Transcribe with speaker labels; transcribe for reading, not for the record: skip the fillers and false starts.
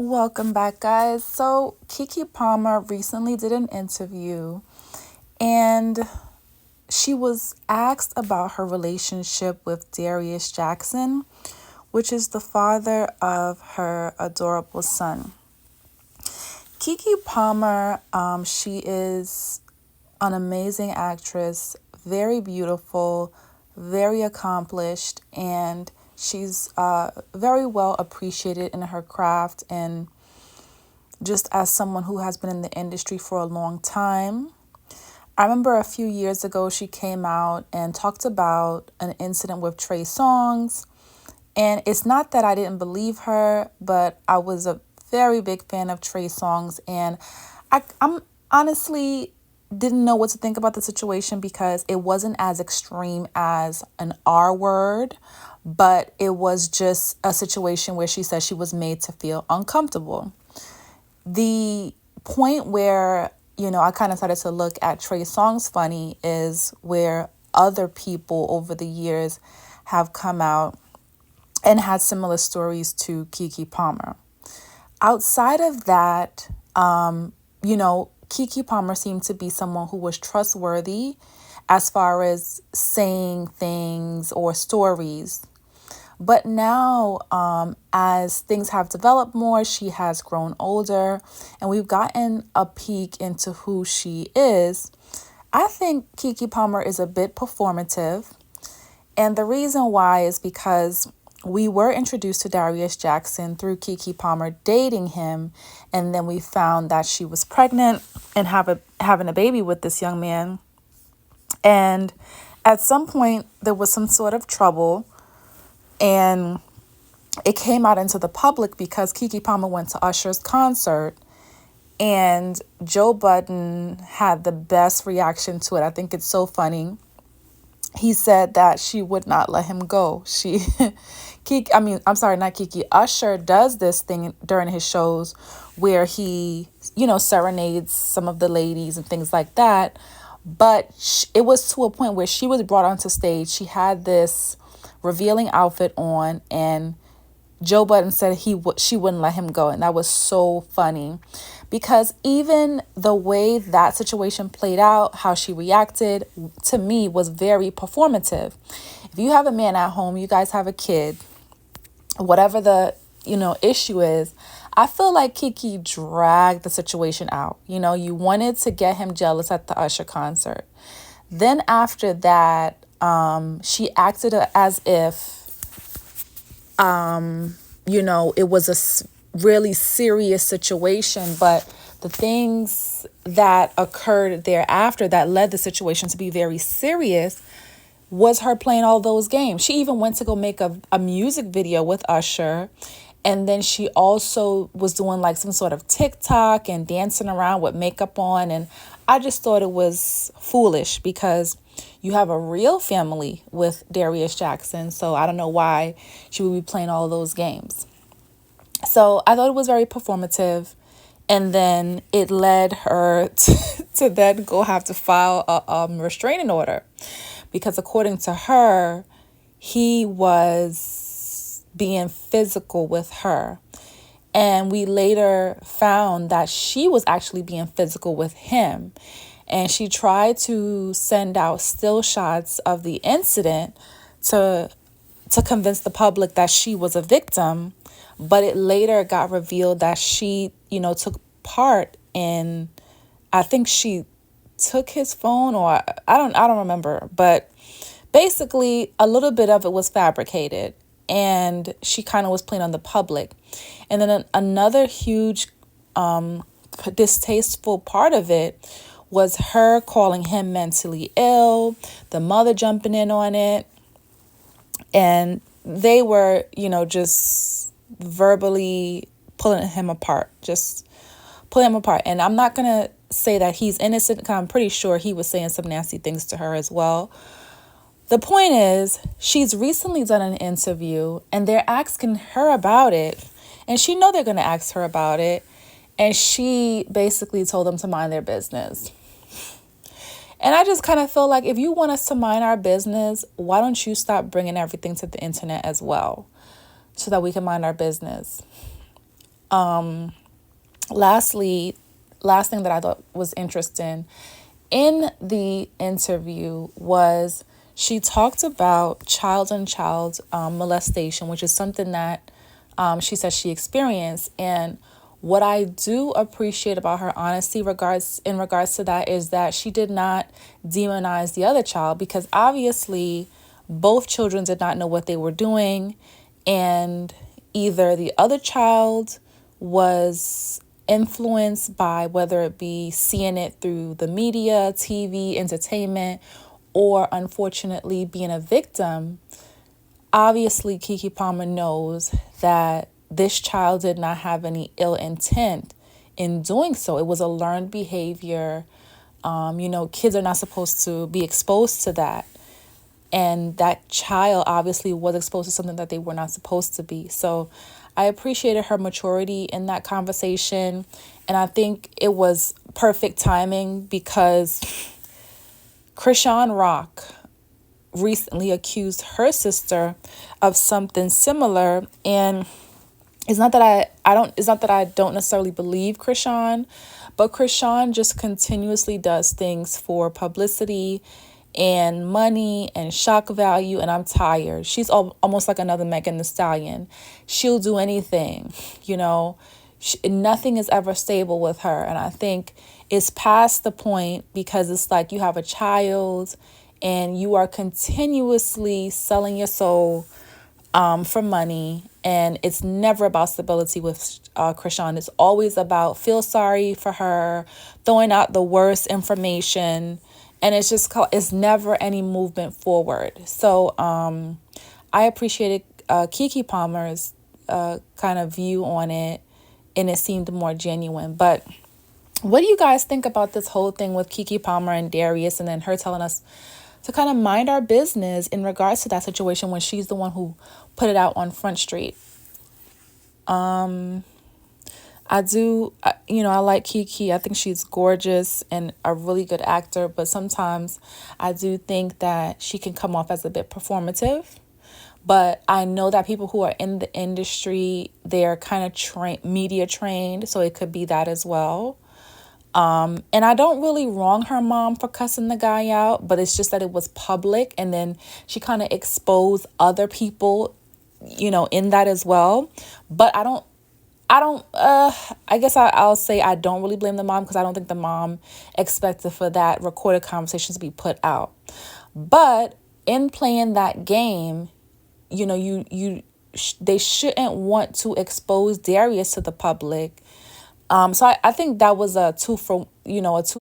Speaker 1: Welcome back, guys. So, Keke Palmer recently did an interview and she was asked about her relationship with Darius Jackson, which is the father of her adorable son. Keke Palmer, she is an amazing actress, very beautiful, very accomplished, and she's very well appreciated in her craft and just as someone who has been in the industry for a long time. I remember a few years ago she came out and talked about an incident with Trey Songz. And it's not that I didn't believe her, but I was a very big fan of Trey Songz. And I'm honestly didn't know what to think about the situation because it wasn't as extreme as an R word, but it was just a situation where she said she was made to feel uncomfortable. The point where, I kind of started to look at Trey Songz funny is where other people over the years have come out and had similar stories to Keke Palmer. Outside of that, Keke Palmer seemed to be someone who was trustworthy as far as saying things or stories. But now, as things have developed more, she has grown older and we've gotten a peek into who she is. I think Keke Palmer is a bit performative. And the reason why is because we were introduced to Darius Jackson through Keke Palmer dating him. And then we found that she was pregnant and having a baby with this young man. And at some point, there was some sort of trouble. And it came out into the public because Keke Palmer went to Usher's concert and Joe Budden had the best reaction to it. I think it's so funny. He said that she would not let him go. Not Keke. Usher does this thing during his shows where he, serenades some of the ladies and things like that. But it was to a point where she was brought onto stage. She had this revealing outfit on and Joe Budden said she wouldn't let him go. And that was so funny because even the way that situation played out, how she reacted to me was very performative. If you have a man at home, you guys have a kid, whatever the, issue is, I feel like Keke dragged the situation out. You wanted to get him jealous at the Usher concert. Then after that, she acted as if, it was a really serious situation. But the things that occurred thereafter that led the situation to be very serious was her playing all those games. She even went to go make a music video with Usher. And then she also was doing like some sort of TikTok and dancing around with makeup on. And I just thought it was foolish because you have a real family with Darius Jackson. So I don't know why she would be playing all of those games. So I thought it was very performative. And then it led her to then go have to file a restraining order. Because according to her, he was being physical with her. And we later found that she was actually being physical with him. And she tried to send out still shots of the incident to convince the public that she was a victim. But it later got revealed that she, took part in, I think she took his phone or I don't remember. But basically, a little bit of it was fabricated. And she kind of was playing on the public. And then another huge distasteful part of it was her calling him mentally ill, the mother jumping in on it. And they were, just verbally pulling him apart, just pulling him apart. And I'm not going to say that he's innocent because I'm pretty sure he was saying some nasty things to her as well. The point is, she's recently done an interview and they're asking her about it. And she know they're going to ask her about it. And she basically told them to mind their business. And I just kind of feel like if you want us to mind our business, why don't you stop bringing everything to the internet as well so that we can mind our business? Lastly, last thing that I thought was interesting in the interview was she talked about child on child molestation, which is something that she says she experienced. And what I do appreciate about her honesty in regards to that is that she did not demonize the other child, because obviously both children did not know what they were doing, and either the other child was influenced by, whether it be seeing it through the media, TV, entertainment, or unfortunately being a victim. Obviously, Keke Palmer knows that this child did not have any ill intent in doing so. It was a learned behavior. Kids are not supposed to be exposed to that. And that child obviously was exposed to something that they were not supposed to be. So I appreciated her maturity in that conversation. And I think it was perfect timing because Krishan Rock recently accused her sister of something similar. And it's not that I don't necessarily believe Krishan, but Krishan just continuously does things for publicity and money and shock value, and I'm tired. She's almost like another Megan Thee Stallion. She'll do anything, you know. Nothing is ever stable with her, and I think it's past the point, because it's like you have a child and you are continuously selling your soul for money, and it's never about stability with Krishan. It's always about feel sorry for her, throwing out the worst information, and it's never any movement forward. So I appreciated Keke Palmer's kind of view on it, and it seemed more genuine. But what do you guys think about this whole thing with Keke Palmer and Darius, and then her telling us to kind of mind our business in regards to that situation when she's the one who put it out on Front Street? I like Keke. I think she's gorgeous and a really good actor, but sometimes I do think that she can come off as a bit performative. But I know that people who are in the industry, they're kind of media trained, so it could be that as well. And I don't really wrong her mom for cussing the guy out, but it's just that it was public, and then she kind of exposed other people, in that as well. But I guess I'll say I don't really blame the mom, because I don't think the mom expected for that recorded conversation to be put out. But in playing that game, they shouldn't want to expose Darius to the public. So I think that was a two